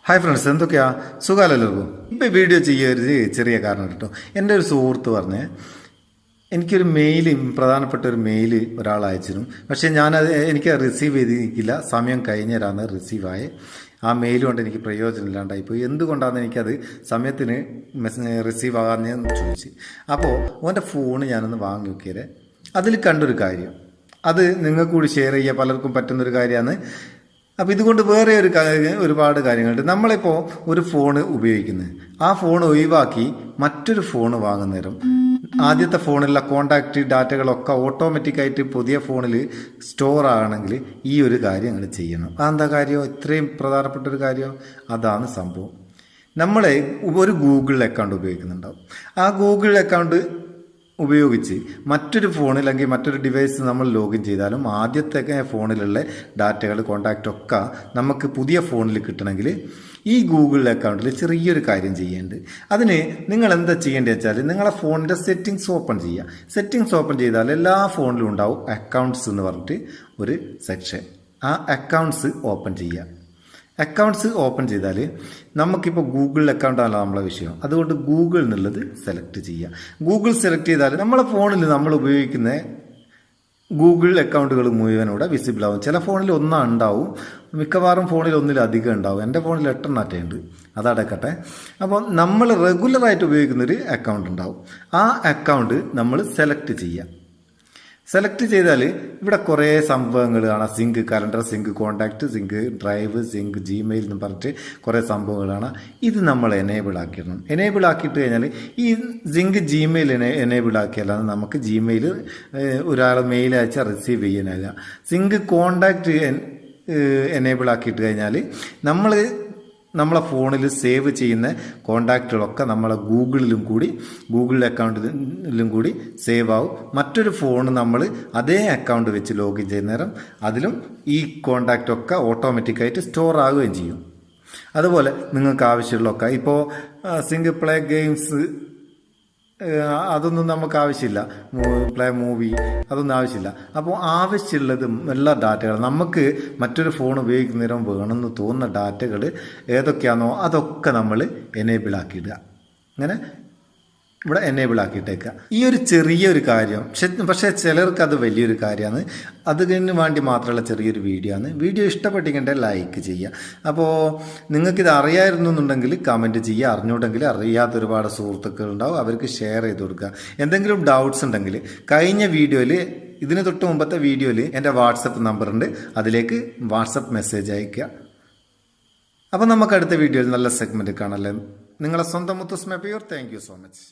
Hi friends, എന്തൊക്കെയാ സുഖമല്ലല്ലോ? ഇപ്പോൾ video ചെയ്യൊരു ചെറിയ കാരണം കേട്ടോ. എൻ്റെ ഒരു സുഹൃത്ത് പറഞ്ഞ് എനിക്കൊരു മെയിൽ, പ്രധാനപ്പെട്ട ഒരു മെയിൽ ഒരാൾ അയച്ചിരുന്നു. പക്ഷേ എനിക്ക് റിസീവ് ചെയ്തിരിക്കില്ല. സമയം കഴിഞ്ഞേരാണ് റിസീവായി. ആ മെയിൽ കൊണ്ട് എനിക്ക് പ്രയോജനമില്ലാണ്ടായിപ്പോയി. എന്തുകൊണ്ടാണെന്ന് എനിക്കത് സമയത്തിന് റിസീവ് ആകാമെന്ന് ചോദിച്ചു. അപ്പോൾ ഓൻ്റെ ഫോണ് ഞാനൊന്ന് വാങ്ങി നോക്കിയത്. അതിൽ കണ്ടൊരു കാര്യം, അത് നിങ്ങൾക്ക് കൂടി ഷെയർ ചെയ്യുക, പലർക്കും പറ്റുന്നൊരു കാര്യമാണ്. അപ്പോൾ ഇതുകൊണ്ട് വേറെ ഒരുപാട് കാര്യങ്ങളുണ്ട്. നമ്മളിപ്പോൾ ഒരു ഫോൺ ഉപയോഗിക്കുന്നത്, ആ ഫോൺ ഒഴിവാക്കി മറ്റൊരു ഫോൺ വാങ്ങുന്നേരം ആദ്യത്തെ ഫോണിലുള്ള കോണ്ടാക്റ്റ് ഡാറ്റകളൊക്കെ ഓട്ടോമാറ്റിക്കായിട്ട് പുതിയ ഫോണിൽ സ്റ്റോർ ആകണമെങ്കിൽ ഈ ഒരു കാര്യം നിങ്ങൾ ചെയ്യണം. അതെന്താ കാര്യം? ഇത്രയും പ്രധാനപ്പെട്ട ഒരു കാര്യം. അതാണ് സംഭവം. നമ്മൾ ഒരു ഗൂഗിൾ അക്കൗണ്ട് ഉപയോഗിക്കുന്നുണ്ടാവും. ആ ഗൂഗിൾ അക്കൗണ്ട് ഉപയോഗിച്ച് മറ്റൊരു ഫോണിൽ അല്ലെങ്കിൽ മറ്റൊരു ഡിവൈസ് നമ്മൾ ലോഗിൻ ചെയ്താലും ആദ്യത്തെ ഫോണിലുള്ള ഡാറ്റകൾ, കോണ്ടാക്റ്റ് ഒക്കെ നമുക്ക് പുതിയ ഫോണിൽ കിട്ടണമെങ്കിൽ ഈ ഗൂഗിൾ അക്കൗണ്ടിൽ ചെറിയൊരു കാര്യം ചെയ്യേണ്ടത്. അതിന് നിങ്ങൾ എന്താ ചെയ്യേണ്ടത് വെച്ചാൽ, നിങ്ങളെ ഫോണിൻ്റെ സെറ്റിങ്സ് ഓപ്പൺ ചെയ്യുക. സെറ്റിങ്സ് ഓപ്പൺ ചെയ്താൽ എല്ലാ ഫോണിലും ഉണ്ടാവും അക്കൗണ്ട്സ് എന്ന് പറഞ്ഞിട്ട് ഒരു സെക്ഷൻ. ആ അക്കൗണ്ട്സ് ഓപ്പൺ ചെയ്യുക. അക്കൗണ്ട്സ് ഓപ്പൺ ചെയ്താൽ നമുക്കിപ്പോൾ ഗൂഗിൾ അക്കൗണ്ടാണല്ലോ നമ്മളെ വിഷയം. അതുകൊണ്ട് ഗൂഗിൾ എന്നുള്ളത് സെലക്ട് ചെയ്യുക. ഗൂഗിൾ സെലക്ട് ചെയ്താൽ നമ്മളെ ഫോണിൽ നമ്മൾ ഉപയോഗിക്കുന്ന ഗൂഗിൾ അക്കൗണ്ടുകൾ മുഴുവൻ ഇവിടെ വിസിബിൾ ആവും. ചില ഫോണിൽ ഉണ്ടാവും, മിക്കവാറും ഫോണിൽ ഒന്നിലധികം ഉണ്ടാവും. എൻ്റെ ഫോണിൽ 8 ഉണ്ട്, അതടക്കട്ടെ. അപ്പോൾ നമ്മൾ റെഗുലറായിട്ട് ഉപയോഗിക്കുന്നൊരു അക്കൗണ്ട് ഉണ്ടാവും. ആ അക്കൗണ്ട് നമ്മൾ സെലക്ട് ചെയ്യുക. സെലക്ട് ചെയ്താൽ ഇവിടെ കുറേ സംഭവങ്ങൾ കാണാം. Sync calendar, sync contact, sync drive, sync Gmail എന്ന് പറഞ്ഞിട്ട് കുറേ സംഭവങ്ങളാണ്. ഇത് നമ്മൾ എനേബിൾ ആക്കിയിടണം. എനേബിൾ ആക്കിയിട്ട് കഴിഞ്ഞാൽ ഈ സിങ്ക് ജിമെയിൽ എനേബിൾ ആക്കിയാലാണ് നമുക്ക് ജിമെയിൽ ഒരാൾ മെയിൽ അയച്ചാൽ റിസീവ് ചെയ്യാനാകുക. സിങ്ക് കോണ്ടാക്റ്റ് എനേബിൾ ആക്കിയിട്ട് കഴിഞ്ഞാൽ നമ്മളെ ഫോണിൽ സേവ് ചെയ്യുന്ന കോണ്ടാക്റ്റുകളൊക്കെ നമ്മളെ ഗൂഗിൾ അക്കൗണ്ടിലും കൂടി സേവ് ആവും. മറ്റൊരു ഫോൺ നമ്മൾ അതേ അക്കൗണ്ട് വെച്ച് ലോഗിൻ ചെയ്യുന്ന നേരം അതിലും ഈ കോണ്ടാക്റ്റൊക്കെ ഓട്ടോമാറ്റിക്കായിട്ട് സ്റ്റോർ ആവുകയും ചെയ്യും. അതുപോലെ നിങ്ങൾക്ക് ആവശ്യമുള്ളതൊക്കെ ഇപ്പോൾ സിംഗിൾ പ്ലേ ഗെയിംസ് അതൊന്നും നമുക്ക് ആവശ്യമില്ല. പ്ലേ മൂവി അതൊന്നും ആവശ്യമില്ല. അപ്പോൾ ആവശ്യമുള്ളതും എല്ലാ ഡാറ്റകളും നമുക്ക് മറ്റൊരു ഫോൺ ഉപയോഗിക്കുന്നതിനും വേണമെന്ന് തോന്നുന്ന ഡാറ്റകൾ ഏതൊക്കെയാണോ അതൊക്കെ നമ്മൾ എനേബിൾ ആക്കിയിടുക. അങ്ങനെ ഇവിടെ എനേബിൾ ആക്കിയിട്ടേക്കുക. ഈ ഒരു ചെറിയൊരു കാര്യം, പക്ഷേ ചിലർക്ക് അത് വലിയൊരു കാര്യമാണ്. അതിന് വേണ്ടി മാത്രമുള്ള ചെറിയൊരു വീഡിയോ ആണ്. വീഡിയോ ഇഷ്ടപ്പെട്ടിട്ടുണ്ടെങ്കിൽ ലൈക്ക് ചെയ്യുക. അപ്പോൾ നിങ്ങൾക്കിത് അറിയായിരുന്നു എന്നുണ്ടെങ്കിൽ കമൻറ്റ് ചെയ്യുക. അറിഞ്ഞുണ്ടെങ്കിൽ അറിയാത്ത ഒരുപാട് സുഹൃത്തുക്കൾ ഉണ്ടാവും, അവർക്ക് ഷെയർ ചെയ്ത് കൊടുക്കുക. എന്തെങ്കിലും ഡൗട്ട്സ് ഉണ്ടെങ്കിൽ കഴിഞ്ഞ വീഡിയോയിൽ, ഇതിന് തൊട്ട് മുമ്പത്തെ വീഡിയോയിൽ എൻ്റെ വാട്സപ്പ് നമ്പറുണ്ട്, അതിലേക്ക് വാട്സപ്പ് മെസ്സേജ് അയയ്ക്കുക. അപ്പോൾ നമുക്ക് അടുത്ത വീഡിയോയിൽ നല്ല സെഗ്മെൻറ്റ് കാണാമല്ലേ. നിങ്ങളെ സ്വന്തം Muthoos Meppayur. Thank you so much.